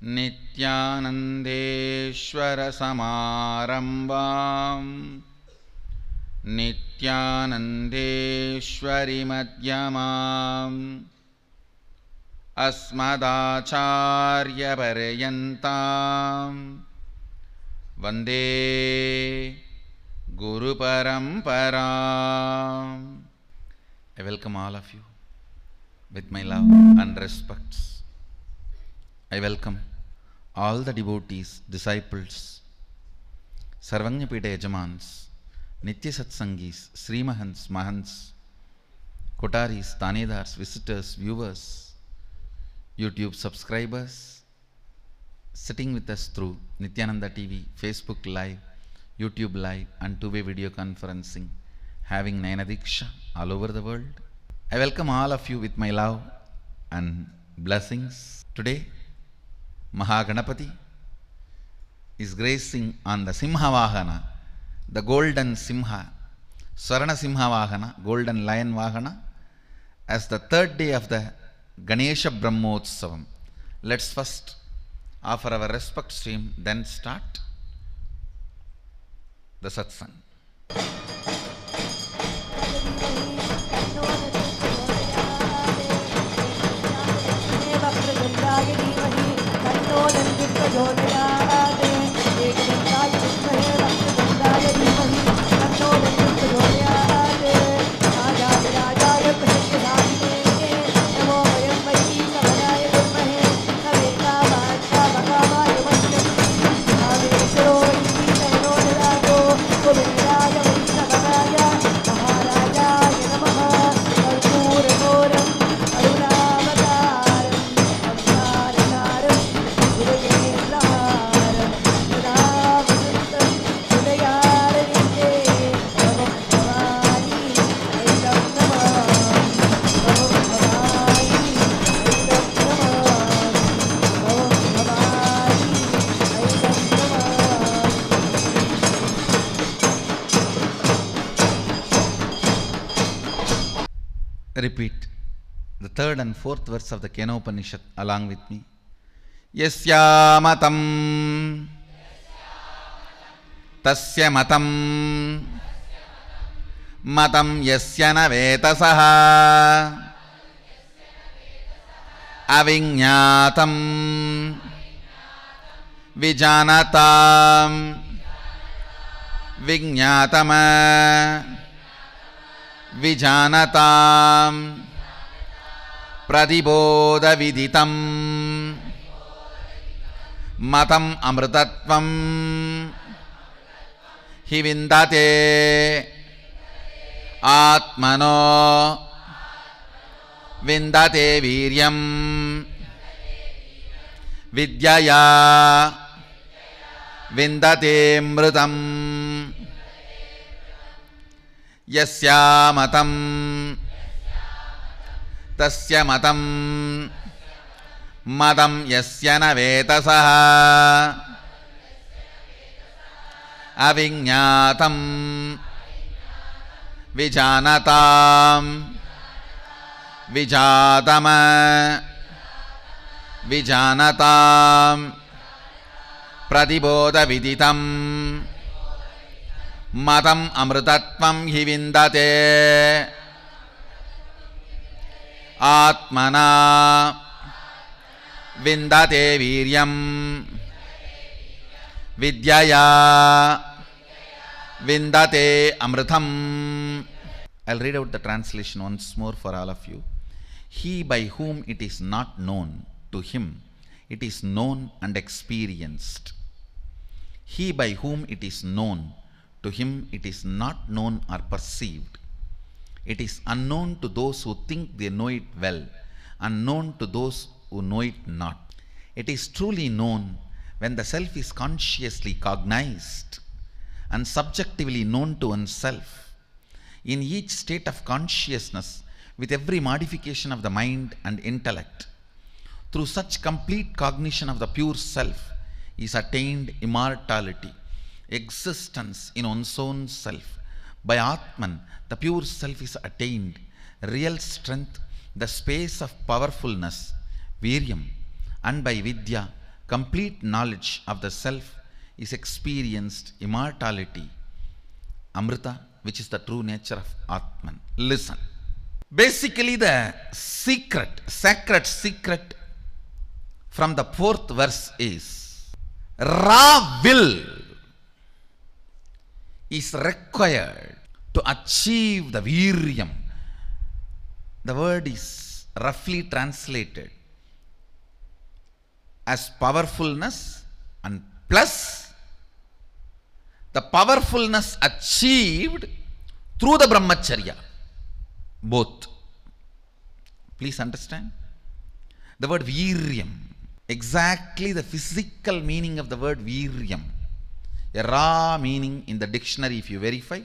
नित्यानन्देश्वरसमारम्भां नित्यानन्देश्वरिमध्यमाम् अस्मदाचार्यपर्यन्तां वन्दे गुरुपरम्पराम्. I welcome all of you with my love and respects. I welcome all the devotees, disciples, Sarvanyapita Yajamans, Nitya Satsangis, Sri Mahants, Mahants, Kotaris, Tanedars, visitors, viewers, YouTube subscribers, sitting with us through Nithyananda TV, Facebook Live, YouTube Live and two-way video conferencing, having Nayana Diksha all over the world. I welcome all of you with my love and blessings. Today, Mahaganapati is gracing on the Simha Vahana, the golden Simha, Swarna Simha Vahana, golden lion Vahana, as the third day of the Ganesha Brahmotsavam. Let's first offer our respect to him, then start the satsang. Repeat the third and fourth verse of the Kenopanishad along with me. Yasya matam tasya matam matam yasya na vetasaha avignyatam vijanatam vignatama Vijanatam Pradibodha Viditam Matam Amritatvam Hivindate Atmano Vindate Viryam Vidyaya Vindate Mritam Yasya matam tasya matam matam yasya na vetasaha avignyatam vijanatam vijatama vijanatam pratibodha viditam Matam amritatvam hivindate Atmana Vindate viryam Vidyaya Vindate amritam. I'll read out the translation once more for all of you. He by whom it is not known, to him it is known and experienced. He by whom it is known, to him it is not known or perceived. It is unknown to those who think they know it well, unknown to those who know it not. It is truly known when the self is consciously cognized and subjectively known to oneself. In each state of consciousness, with every modification of the mind and intellect, through such complete cognition of the pure self is attained immortality, existence in one's own self. By Atman, the pure self is attained, real strength, the space of powerfulness, Viryam, and by Vidya, complete knowledge of the self is experienced immortality, Amrita, which is the true nature of Atman. Listen. Basically, the sacred secret from the fourth verse is raw will is required to achieve the viryam. The word is roughly translated as powerfulness and plus the powerfulness achieved through the brahmacharya. Both. Please understand. The word viryam, exactly the physical meaning of the word viryam. A raw meaning in the dictionary, if you verify,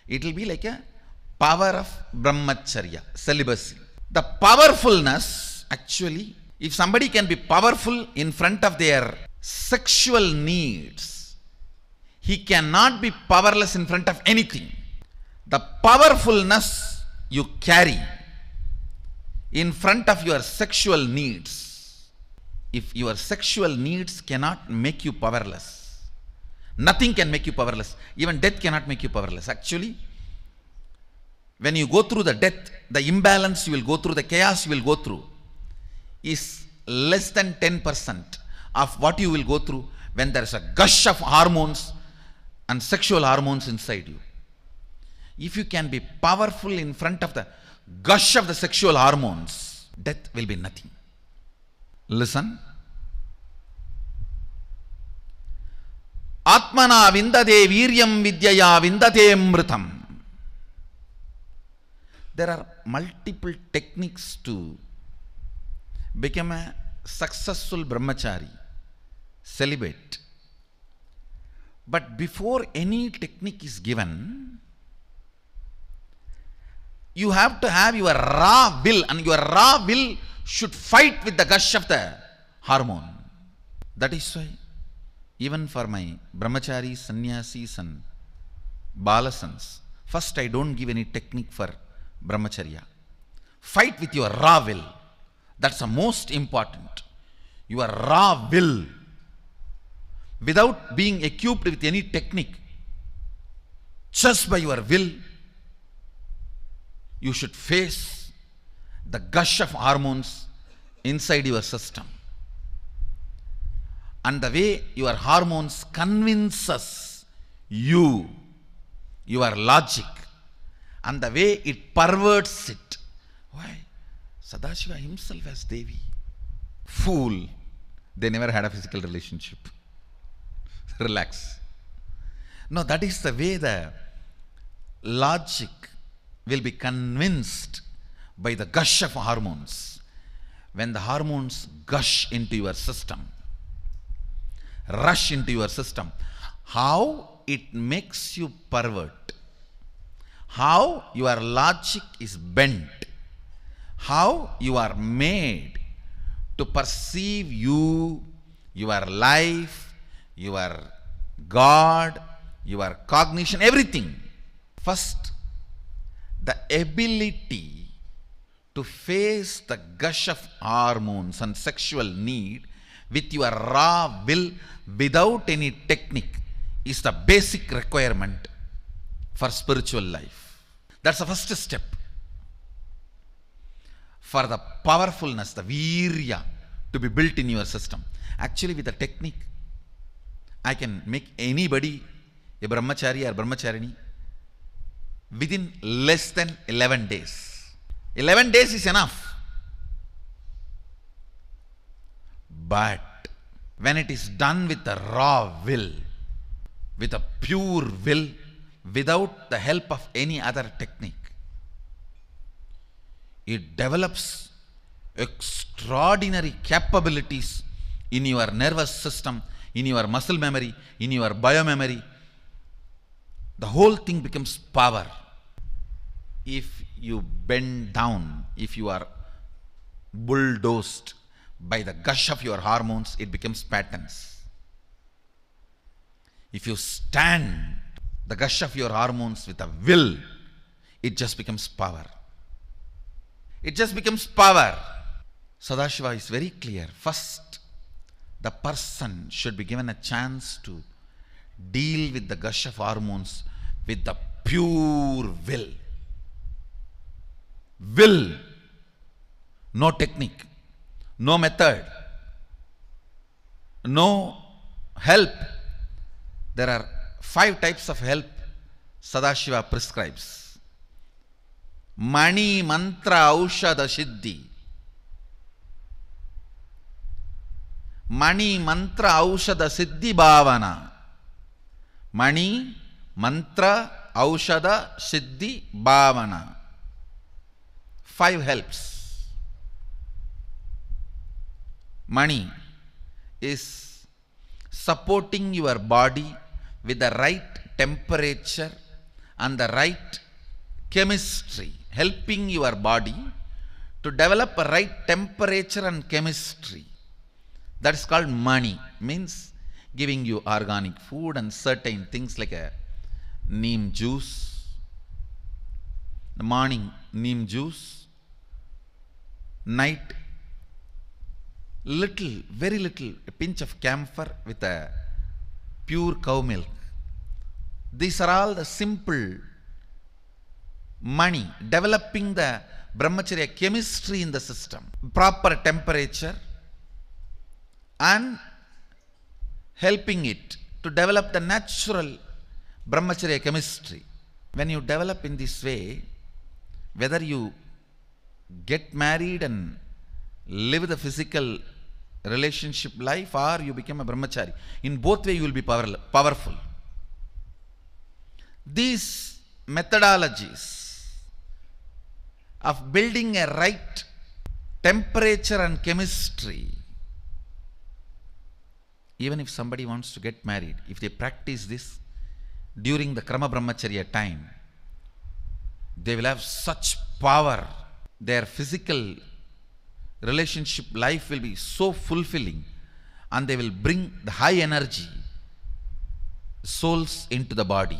it will be like a power of brahmacharya, celibacy. The powerfulness, actually, if somebody can be powerful in front of their sexual needs, he cannot be powerless in front of anything. The powerfulness you carry in front of your sexual needs, if your sexual needs cannot make you powerless, nothing can make you powerless. Even death cannot make you powerless. Actually, when you go through the death, the imbalance you will go through, the chaos you will go through is less than 10% of what you will go through when there is a gush of hormones and sexual hormones inside you. If you can be powerful in front of the gush of the sexual hormones, death will be nothing. Listen. Atmana vindade viryam vidyaya vindate mritam. There are multiple techniques to become a successful brahmachari, celibate. But before any technique is given, you have to have your raw will, and your raw will should fight with the gush of the hormone. That is why even for my brahmacharis, sannyasis and balasans, first I don't give any technique for brahmacharya. Fight with your raw will. That's the most important. Your raw will. Without being equipped with any technique, just by your will, you should face the gush of hormones inside your system. And the way your hormones convinces you, your logic, and the way it perverts it. Why? Sadashiva himself has Devi. Fool. They never had a physical relationship. Relax. No, that is the way the logic will be convinced by the gush of hormones. When the hormones gush into your system, rush into your system, how it makes you pervert, how your logic is bent, how you are made to perceive you, your life, your God, your cognition, everything. First, the ability to face the gush of hormones and sexual need with your raw will without any technique is the basic requirement for spiritual life. That's the first step. For the powerfulness, the virya to be built in your system. Actually, with the technique, I can make anybody a brahmachari or brahmacharini within less than 11 days. 11 days is enough. But when it is done with a raw will, with a pure will, without the help of any other technique, it develops extraordinary capabilities in your nervous system, in your muscle memory, in your biomemory. The whole thing becomes power. If you bend down, if you are bulldozed by the gush of your hormones, it becomes patterns. If you stand the gush of your hormones with a will, it just becomes power. It just becomes power. Sadashiva is very clear. First, the person should be given a chance to deal with the gush of hormones with the pure will. Will. No technique. No method. No help. There are 5 types of help Sadashiva prescribes. Mani, mantra, aushada, siddhi. Mani, mantra, aushada, siddhi, bhavana. Mani, mantra, aushada, siddhi, bhavana. 5 helps. Mani is supporting your body with the right temperature and the right chemistry, helping your body to develop a right temperature and chemistry. That is called mani, means giving you organic food and certain things like a neem juice, the morning neem juice, night little, very little, a pinch of camphor with a pure cow milk. These are all the simple mani, developing the brahmacharya chemistry in the system, proper temperature and helping it to develop the natural brahmacharya chemistry. When you develop in this way, whether you get married and live the physical relationship life or you become a brahmachari, in both ways you will be powerful. These methodologies of building a right temperature and chemistry, even if somebody wants to get married, if they practice this during the Krama Brahmacharya time, they will have such power. Their physical relationship life will be so fulfilling and they will bring the high energy souls into the body.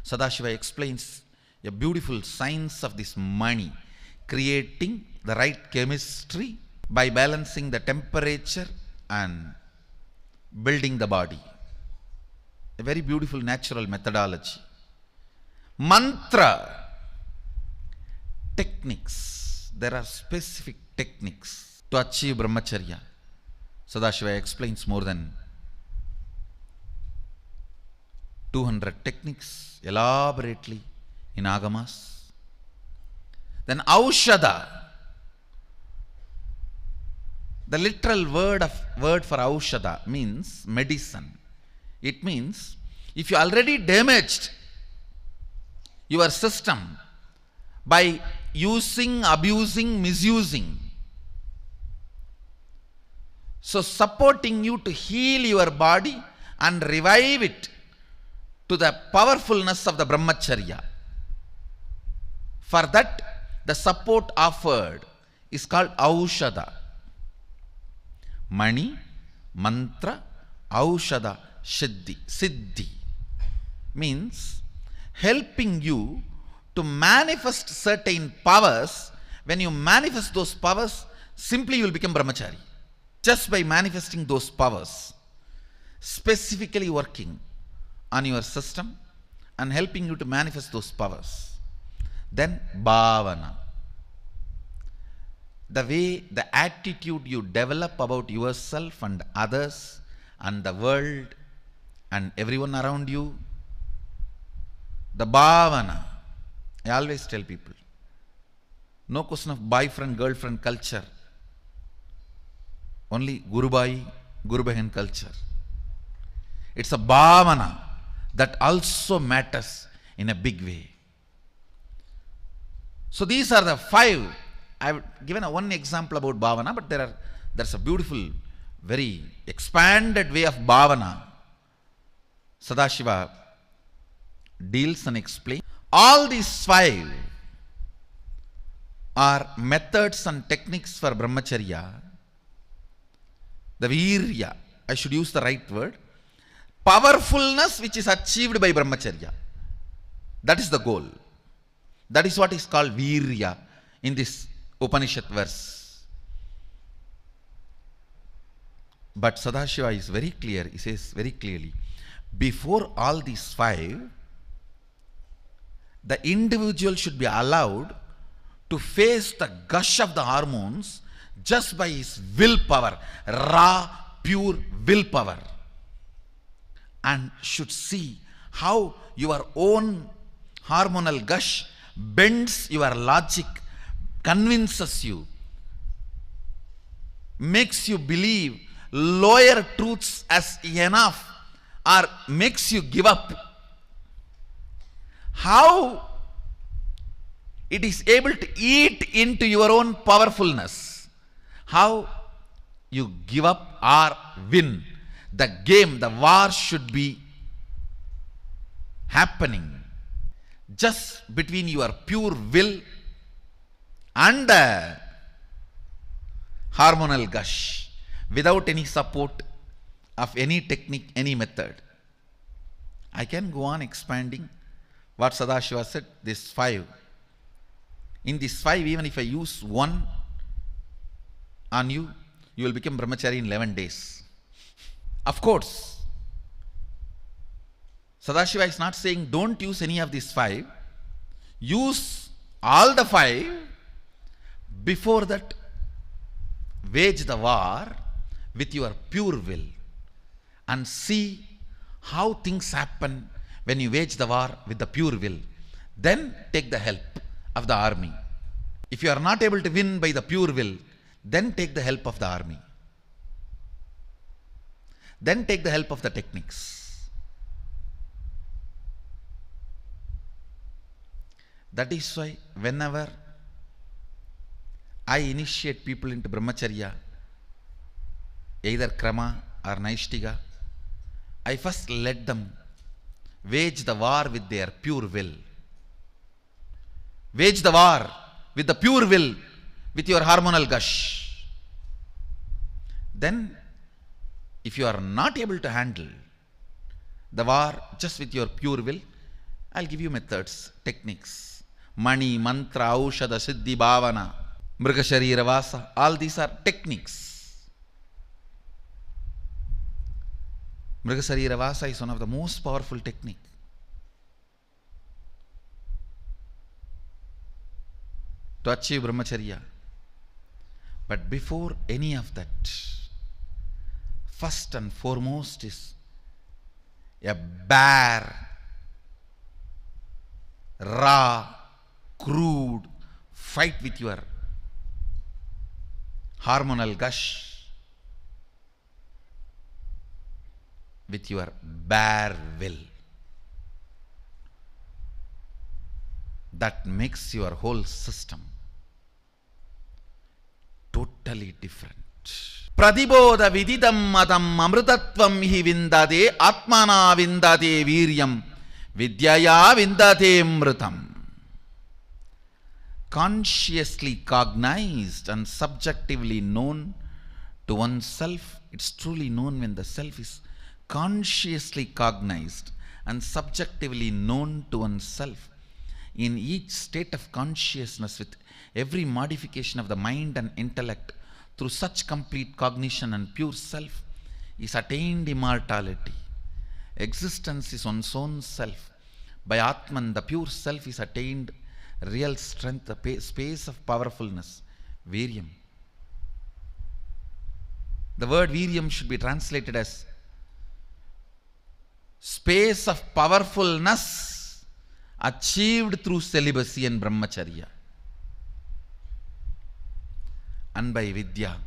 Sadashiva explains a beautiful science of this mani, creating the right chemistry by balancing the temperature and building the body. A very beautiful natural methodology. Mantra, techniques. There are specific techniques to achieve brahmacharya. Sadashiva explains more than 200 techniques elaborately in agamas. Then aushada, the literal word for aushada means medicine. It means if you already damaged your system by using, abusing, misusing, so supporting you to heal your body and revive it to the powerfulness of the brahmacharya. For that, the support offered is called aushada. Mani, mantra, aushada, siddhi means helping you to manifest certain powers. When you manifest those powers, simply you will become brahmachari. Just by manifesting those powers, specifically working on your system and helping you to manifest those powers. Then bhavana, the way, the attitude you develop about yourself and others and the world and everyone around you. The bhavana, I always tell people, no question of boyfriend, girlfriend culture, only Guru Bhai, Guru Bahan culture. It's a bhavana that also matters in a big way. So these are the 5. I've given one example about bhavana, but there's a beautiful, very expanded way of bhavana. Sadashiva deals and explains. All these 5 are methods and techniques for brahmacharya. The virya, I should use the right word, powerfulness which is achieved by brahmacharya. That is the goal. That is what is called virya in this Upanishad verse. But Sadashiva is very clear. He says very clearly, before all these five, the individual should be allowed to face the gush of the hormones just by his willpower, raw, pure willpower, and should see how your own hormonal gush bends your logic, convinces you, makes you believe lower truths as enough, or makes you give up. How it is able to eat into your own powerfulness. How you give up or win. The game, the war should be happening just between your pure will and the hormonal gush, without any support of any technique, any method. I can go on expanding what Sadashiva said, this five. In these five, even if I use one on you, you will become brahmachari in 11 days. Of course, Sadashiva is not saying don't use any of these five. Use all the five. Before that, wage the war with your pure will and see how things happen when you wage the war with the pure will. Then take the help of the army. If you are not able to win by the pure will, then take the help of the army. Then take the help of the techniques. That is why whenever I initiate people into brahmacharya, either krama or naishtiga, I first let them wage the war with their pure will. Wage the war with the pure will, with your hormonal gush. Then, if you are not able to handle the war just with your pure will, I'll give you methods, techniques. Mani, mantra, aushada, siddhi, bhavana, mrigasharira vasa, all these are techniques. Mrigasharira vasa is one of the most powerful technique. To achieve brahmacharya. But before any of that, first and foremost is a bare, raw, crude fight with your hormonal gush, with your bare will. That makes your whole system totally different. Pradibodha vididam madam amrutatvam hi vindade atmana vindade viryam vidyaya vindade mrutam. Consciously cognized and subjectively known to oneself, it's truly known when the self is consciously cognized and subjectively known to oneself. In each state of consciousness, with every modification of the mind and intellect, through such complete cognition and pure self, is attained immortality. Existence is one's own self. By Atman, the pure self, is attained real strength, the space of powerfulness, viryam. The word viryam should be translated as space of powerfulness achieved through celibacy and brahmacharya. And by vidya,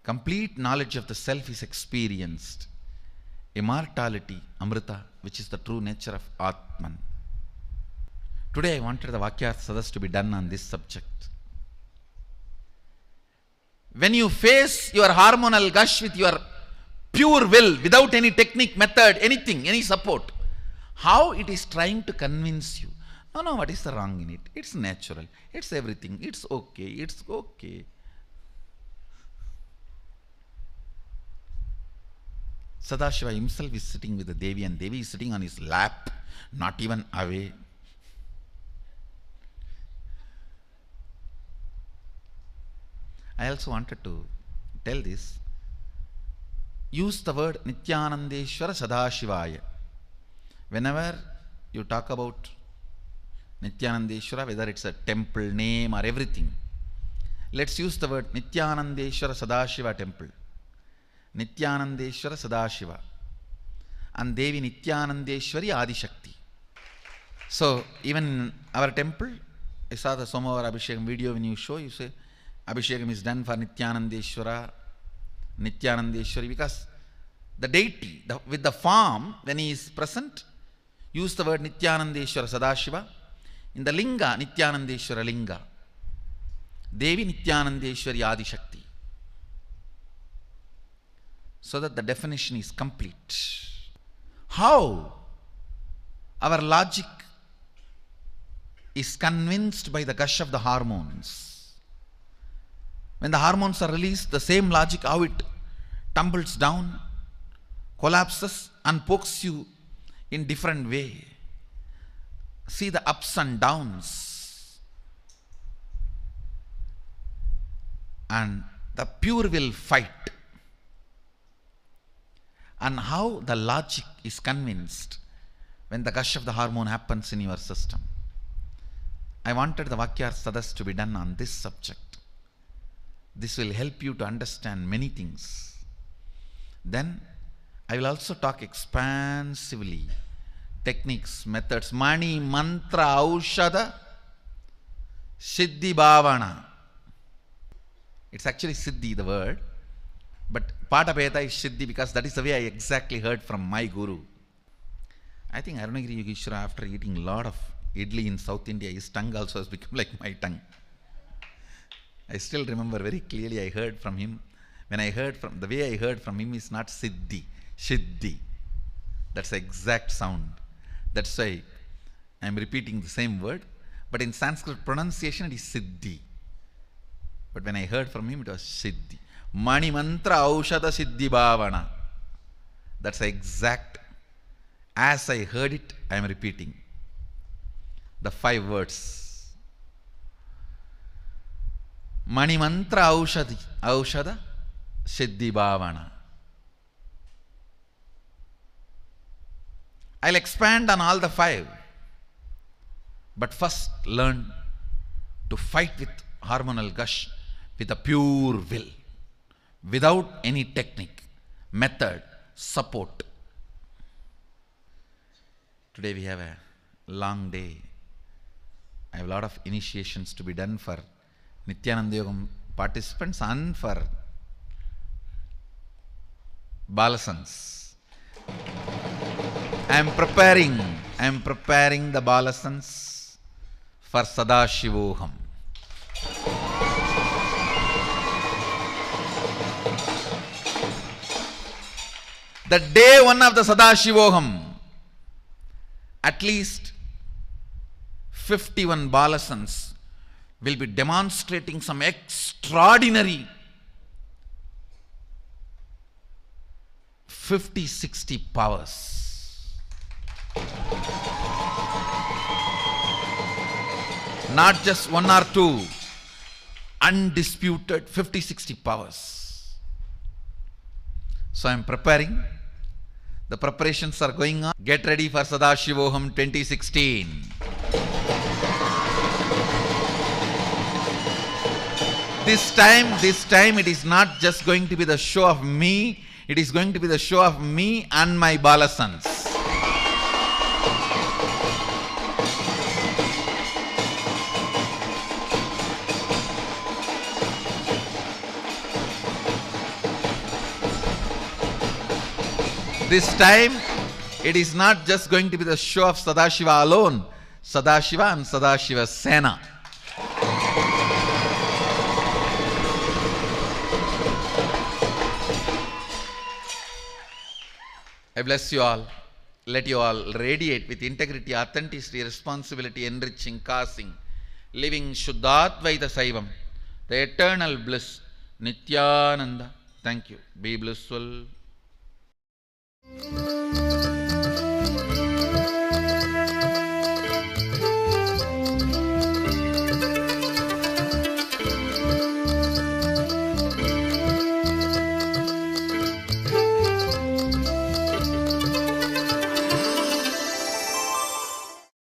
complete knowledge of the self is experienced. Immortality, amrita, which is the true nature of Atman. Today I wanted the Vakya Sadas to be done on this subject. When you face your hormonal gush with your pure will, without any technique, method, anything, any support, how it is trying to convince you, no, what is the wrong in it? It's natural, it's everything, it's okay. Sadashiva himself is sitting with the Devi, and Devi is sitting on his lap, not even away. I also wanted to tell this, use the word Nithyanandeshwara Sadashivaya. Whenever you talk about Nithyanandeshwara, whether it's a temple name or everything, let's use the word Nithyanandeshwara Sadashiva temple. Nithyanandeshwara Sadashiva. And Devi Nithyanandeshwari Adishakti. So, even in our temple, I saw the Somavara Abhishekam video. When you show, you say, Abhishekam is done for Nithyanandeshwara, Nithyanandeshwari, because the deity, with the form, when he is present, use the word Nithyanandeshwara Sadashiva. In the Linga, Nithyanandeshwara Linga. Devi Nithyanandeshwari Adishakti. So that the definition is complete. How our logic is convinced by the gush of the hormones. When the hormones are released, the same logic, how it tumbles down, collapses and pokes you in different way. See the ups and downs. And the pure will fight. And how the logic is convinced when the gush of the hormone happens in your system. I wanted the Vakyarthadas to be done on this subject. This will help you to understand many things. Then I will also talk expansively. Techniques, methods, Mani, Mantra, Aushada, Siddhi Bhavana. It's actually Siddhi, the word. But part of Veda is Siddhi because that is the way I exactly heard from my guru. I think Arunagiri Yogeshwara, after eating a lot of idli in South India, his tongue also has become like my tongue. I still remember very clearly I heard from him. When I heard from, the way I heard from him is not Siddhi, Siddhi. That's the exact sound. That's why I am repeating the same word. But in Sanskrit pronunciation it is Siddhi. But when I heard from him it was Siddhi. Mani Mantra Aushada Siddhi Bhavana. That's the exact. As I heard it, I am repeating. The 5 words. Mani Mantra Aushada Siddhi Bhavana. I'll expand on all the 5. But first learn to fight with hormonal gush with a pure will. Without any technique, method, support. Today we have a long day. I have a lot of initiations to be done for Nithyananda Yogam participants and for Balasans. I am preparing the Balasans for Sadashivoham. The day 1 of the Sadashivoham, at least 51 Balasans will be demonstrating some extraordinary 50-60 powers. Not just 1 or 2, undisputed 50-60 powers. So I am preparing. The preparations are going on. Get ready for Sadashivoham 2016. This time it is not just going to be the show of me, it is going to be the show of me and my Balasans. This time, it is not just going to be the show of Sadashiva alone, Sadashiva and Sadashiva Sena. I bless you all. Let you all radiate with integrity, authenticity, responsibility, enriching, causing, living Shuddhadvaita Saivam, the eternal bliss, Nithyananda. Thank you. Be blissful.